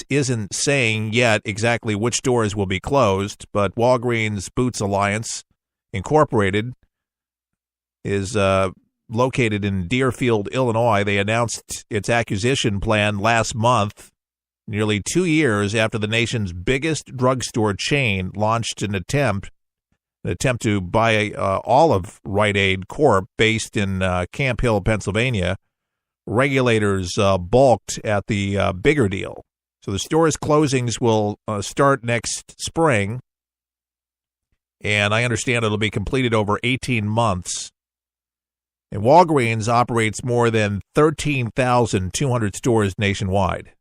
isn't saying yet exactly which stores will be closed, but Walgreens Boots Alliance Incorporated is located in Deerfield, Illinois. They announced its acquisition plan last month, nearly 2 years after the nation's biggest drugstore chain launched an attempt to buy all of Rite Aid Corp. Based in Camp Hill, Pennsylvania. Regulators balked at the bigger deal. So the store's closings will start next spring, and I understand it'll be completed over 18 months. And Walgreens operates more than 13,200 stores nationwide.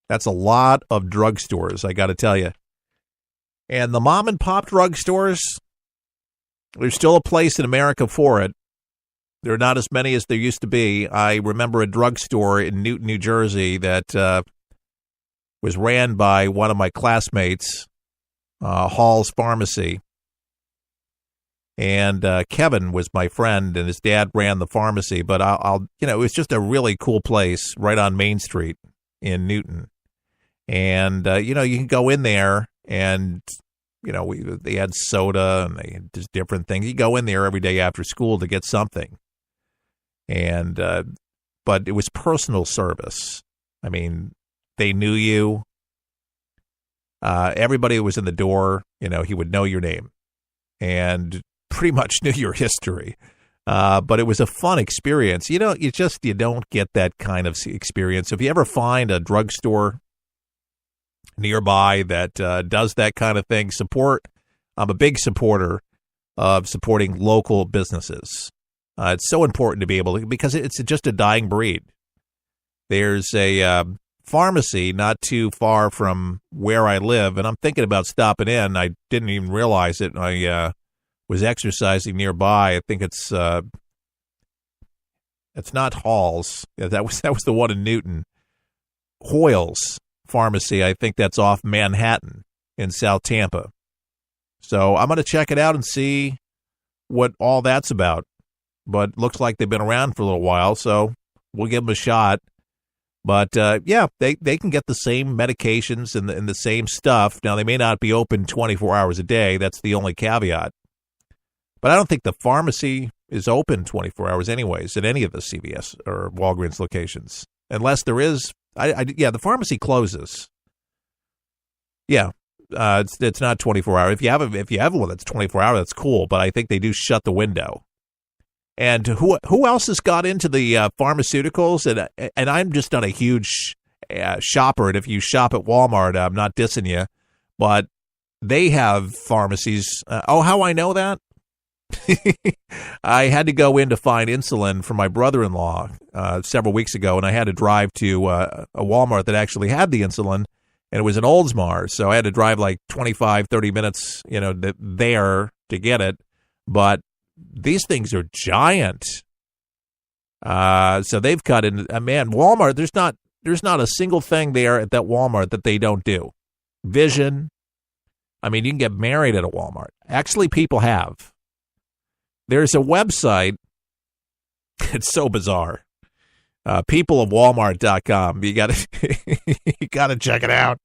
That's a lot of drugstores, I got to tell you. And the mom-and-pop drugstores, there's still a place in America for it. There are not as many as there used to be. I remember a drugstore in Newton, New Jersey that was ran by one of my classmates, Hall's Pharmacy. And Kevin was my friend, and his dad ran the pharmacy. But it was just a really cool place right on Main Street in Newton. And, you can go in there and, they had soda and they had just different things. You go in there every day after school to get something. And, but it was personal service. I mean, they knew you. Everybody who was in the door, he would know your name and pretty much knew your history. But it was a fun experience. You don't get that kind of experience. If you ever find a drugstore nearby that does that kind of thing, I'm a big supporter of supporting local businesses. It's so important to be able to, because it's just a dying breed. There's a pharmacy not too far from where I live, and I'm thinking about stopping in. I didn't even realize it. I was exercising nearby. I think it's not Hall's. Yeah, that was the one in Newton. Hoyle's Pharmacy. I think that's off Manhattan in South Tampa. So I'm going to check it out and see what all that's about. But looks like they've been around for a little while, so we'll give them a shot. But, they can get the same medications and the same stuff. Now, they may not be open 24 hours a day. That's the only caveat. But I don't think the pharmacy is open 24 hours anyways at any of the CVS or Walgreens locations. Unless there is, the pharmacy closes. Yeah, it's not 24 hours. If you have one that's 24 hours, that's cool. But I think they do shut the window. And who else has got into the pharmaceuticals? And I'm just not a huge shopper. And if you shop at Walmart, I'm not dissing you, but they have pharmacies. How I know that? I had to go in to find insulin for my brother-in-law several weeks ago, and I had to drive to a Walmart that actually had the insulin, and it was in Oldsmar. So I had to drive like 25, 30 minutes, there to get it. But these things are giant. So they've cut in. Man, Walmart, there's not a single thing there at that Walmart that they don't do. Vision. I mean, you can get married at a Walmart. Actually, people have. There's a website. It's so bizarre. Peopleofwalmart.com. You gotta check it out.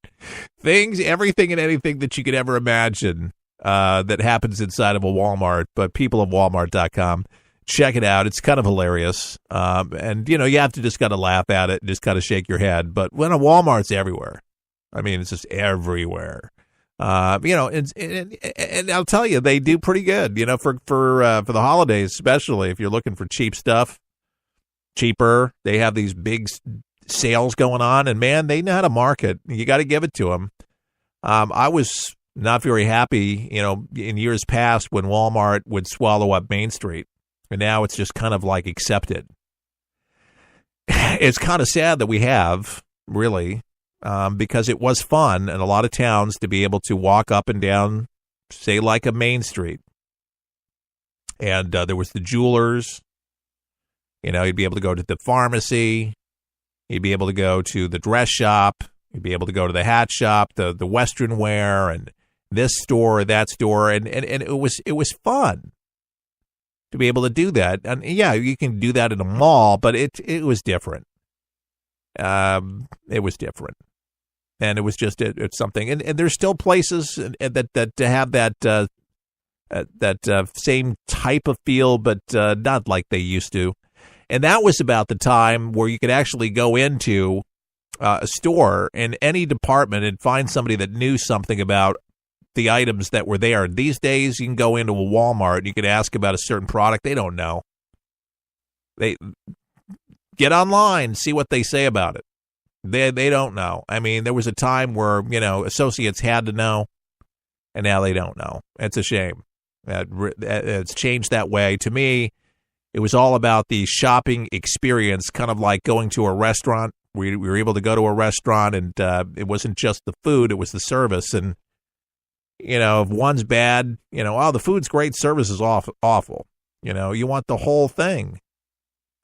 Everything and anything that you could ever imagine that happens inside of a Walmart, but peopleofwalmart.com. Check it out. It's kind of hilarious. And, you have to just kind of laugh at it and just kind of shake your head. But when a Walmart's everywhere, I mean, it's just everywhere. And I'll tell you, they do pretty good, for the holidays, especially if you're looking for cheap stuff, cheaper. They have these big sales going on, and man, they know how to market. You got to give it to them. I was not very happy, in years past when Walmart would swallow up Main Street, and now it's just kind of like accepted. It's kind of sad that we have, really. Because it was fun in a lot of towns to be able to walk up and down, say, like a Main Street. And there was the jewelers. You'd be able to go to the pharmacy. You'd be able to go to the dress shop. You'd be able to go to the hat shop, the Western wear, and this store or that store. And it was fun to be able to do that. And, yeah, you can do that in a mall, but it was different. it was different. And it was just it's something. And there's still places that have that same type of feel, but not like they used to. And that was about the time where you could actually go into a store in any department and find somebody that knew something about the items that were there. These days, you can go into a Walmart and you can ask about a certain product. They don't know. They get online, see what they say about it. They don't know. I mean, there was a time where, associates had to know, and now they don't know. It's a shame. It's changed that way. To me, it was all about the shopping experience, kind of like going to a restaurant. We were able to go to a restaurant, and it wasn't just the food, it was the service. And, if one's bad, the food's great, service is awful. You want the whole thing.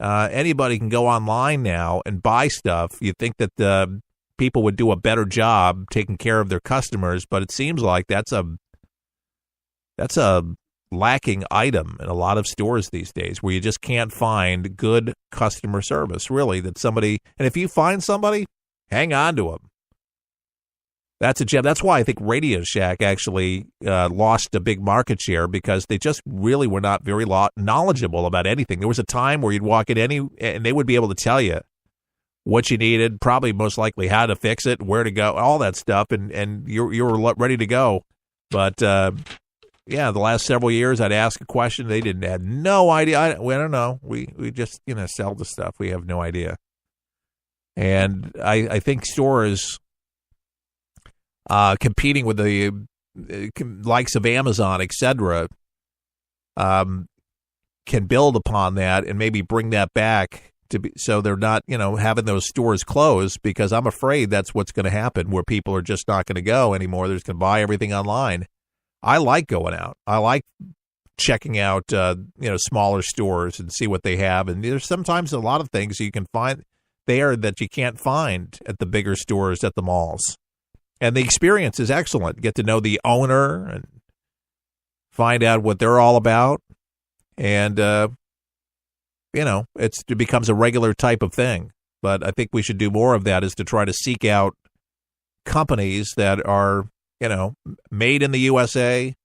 Anybody can go online now and buy stuff. You'd think that people would do a better job taking care of their customers, but it seems like that's a lacking item in a lot of stores these days, where you just can't find good customer service, really, and if you find somebody, hang on to them. That's a gem. That's why I think Radio Shack actually lost a big market share, because they just really were not very knowledgeable about anything. There was a time where you'd walk in and they would be able to tell you what you needed, probably most likely how to fix it, where to go, all that stuff, and you were ready to go. But the last several years, I'd ask a question, they had no idea. We don't know. We just sell the stuff. We have no idea. And I think stores competing with the likes of Amazon, etc., can build upon that and maybe bring that back so they're not, having those stores closed, because I'm afraid that's what's going to happen, where people are just not going to go anymore. They're just going to buy everything online. I like going out. I like checking out, smaller stores and see what they have. And there's sometimes a lot of things you can find there that you can't find at the bigger stores at the malls. And the experience is excellent. Get to know the owner and find out what they're all about. And, it becomes a regular type of thing. But I think we should do more of that, is to try to seek out companies that are, made in the USA,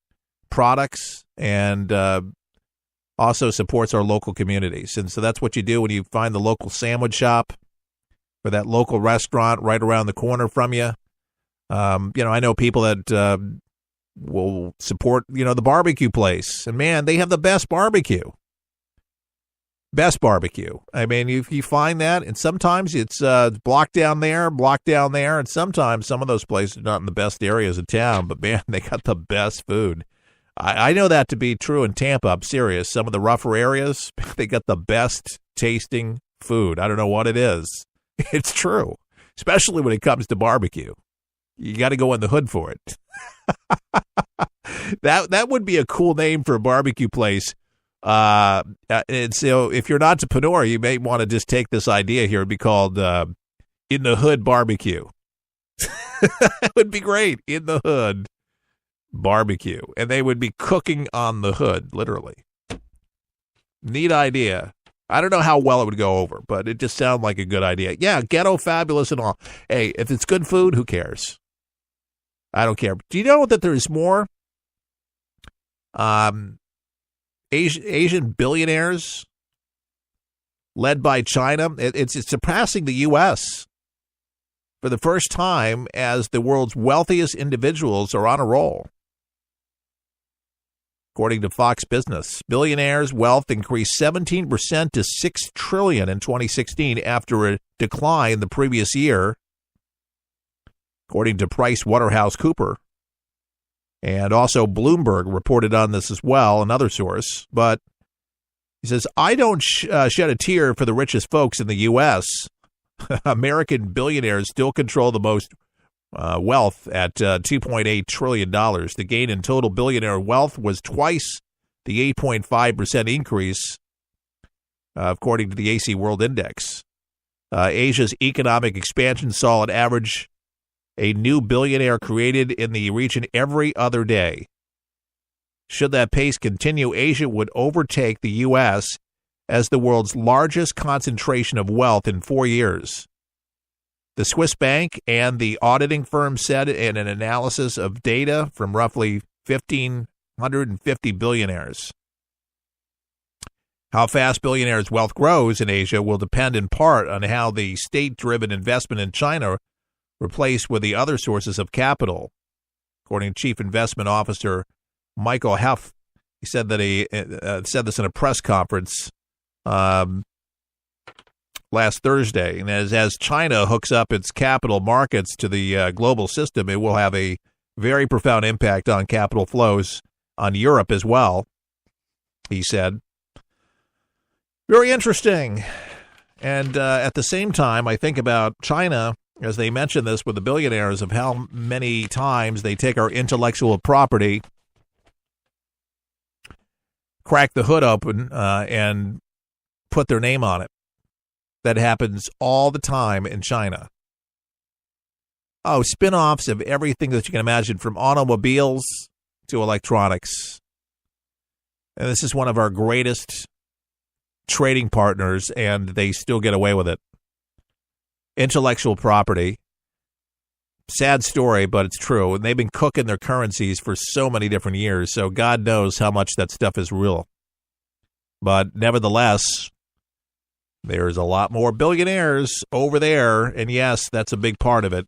products, and also supports our local communities. And so that's what you do when you find the local sandwich shop or that local restaurant right around the corner from you. I know people that will support, the barbecue place. And, man, they have the best barbecue. Best barbecue. I mean, you find that, and sometimes it's blocked down there, and sometimes some of those places are not in the best areas of town, but, man, they got the best food. I know that to be true in Tampa. I'm serious. Some of the rougher areas, they got the best tasting food. I don't know what it is. It's true, especially when it comes to barbecue. You got to go in the hood for it. That would be a cool name for a barbecue place. And so if you're an entrepreneur, you may want to just take this idea here. It'd be called In the Hood Barbecue. It would be great. In the Hood Barbecue. And they would be cooking on the hood, literally. Neat idea. I don't know how well it would go over, but it just sounded like a good idea. Yeah, ghetto fabulous and all. Hey, if it's good food, who cares? I don't care. Do you know that there's more Asian billionaires led by China? It's surpassing the U.S. for the first time, as the world's wealthiest individuals are on a roll. According to Fox Business, billionaires' wealth increased 17% to $6 trillion in 2016 after a decline the previous year, according to PricewaterhouseCoopers. And also Bloomberg reported on this as well, another source. But he says, I don't shed a tear for the richest folks in the U.S. American billionaires still control the most wealth at $2.8 trillion. The gain in total billionaire wealth was twice the 8.5% increase, according to the AC World Index. Asia's economic expansion saw an average a new billionaire created in the region every other day. Should that pace continue, Asia would overtake the U.S. as the world's largest concentration of wealth in 4 years. The Swiss bank and the auditing firm said in an analysis of data from roughly 1,550 billionaires. How fast billionaires' wealth grows in Asia will depend in part on how the state-driven investment in China replaced with the other sources of capital. According to Chief Investment Officer Michael Huff, he said that he said this in a press conference last Thursday. And as China hooks up its capital markets to the global system, it will have a very profound impact on capital flows on Europe as well, he said. Very interesting. And at the same time, I think about China, as they mentioned this with the billionaires, of how many times they take our intellectual property, crack the hood open, and put their name on it. That happens all the time in China. Oh, spin-offs of everything that you can imagine, from automobiles to electronics. And this is one of our greatest trading partners, and they still get away with it. Intellectual property. Sad story, but it's true. And they've been cooking their currencies for so many different years, so God knows how much that stuff is real. But nevertheless, there's a lot more billionaires over there, and yes, that's a big part of it.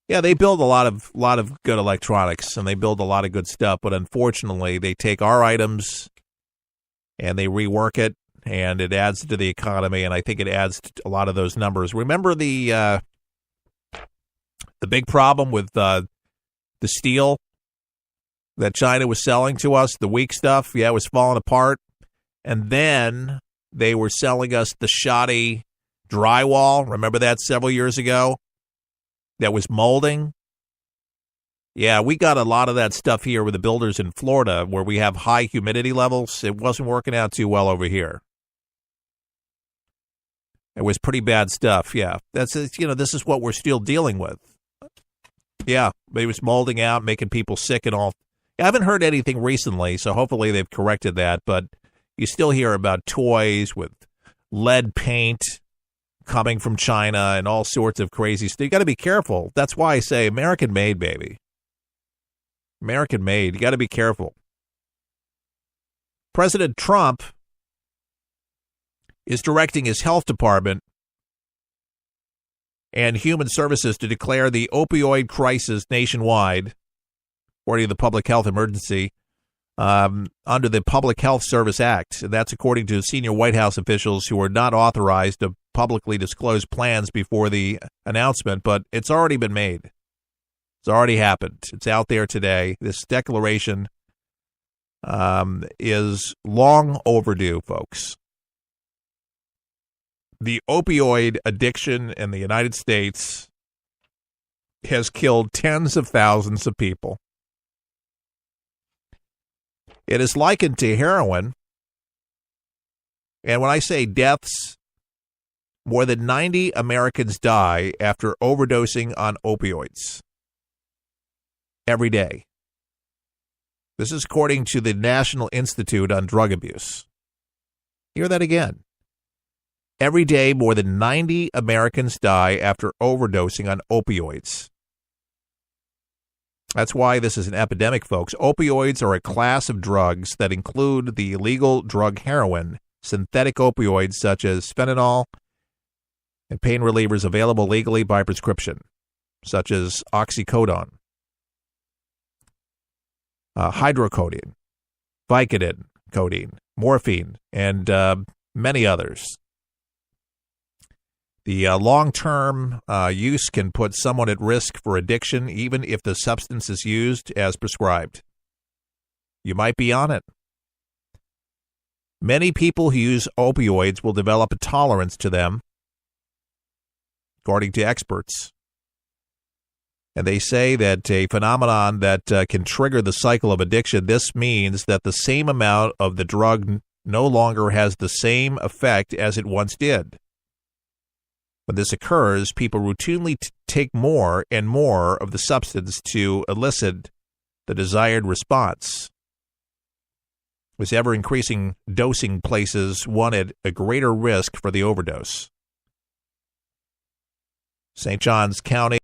Yeah, they build a lot of good electronics, and they build a lot of good stuff, but unfortunately, they take our items and they rework it, and it adds to the economy, and I think it adds to a lot of those numbers. Remember the big problem with the steel that China was selling to us, the weak stuff? Yeah, it was falling apart. And then they were selling us the shoddy drywall. Remember that several years ago? That was molding. Yeah, we got a lot of that stuff here with the builders in Florida where we have high humidity levels. It wasn't working out too well over here. It was pretty bad stuff, yeah. This is what we're still dealing with. Yeah, it was molding out, making people sick and all. I haven't heard anything recently, so hopefully they've corrected that, but you still hear about toys with lead paint coming from China and all sorts of crazy stuff. You got to be careful. That's why I say American made, baby. American made. You got to be careful. President Trump is directing his health department and human services to declare the opioid crisis nationwide, according to the public health emergency, under the Public Health Service Act. And that's according to senior White House officials who are not authorized to publicly disclose plans before the announcement, but it's already been made. It's already happened. It's out there today. This declaration is long overdue, folks. The opioid addiction in the United States has killed tens of thousands of people. It is likened to heroin. And when I say deaths, more than 90 Americans die after overdosing on opioids every day. This is according to the National Institute on Drug Abuse. Hear that again. Every day, more than 90 Americans die after overdosing on opioids. That's why this is an epidemic, folks. Opioids are a class of drugs that include the illegal drug heroin, synthetic opioids such as fentanyl, and pain relievers available legally by prescription, such as oxycodone, hydrocodone, Vicodin, codeine, morphine, and many others. The long-term use can put someone at risk for addiction, even if the substance is used as prescribed. You might be on it. Many people who use opioids will develop a tolerance to them, according to experts. And they say that a phenomenon that can trigger the cycle of addiction, this means that the same amount of the drug no longer has the same effect as it once did. When this occurs, people routinely take more and more of the substance to elicit the desired response. With ever-increasing dosing places one at a greater risk for the overdose. St. Johns County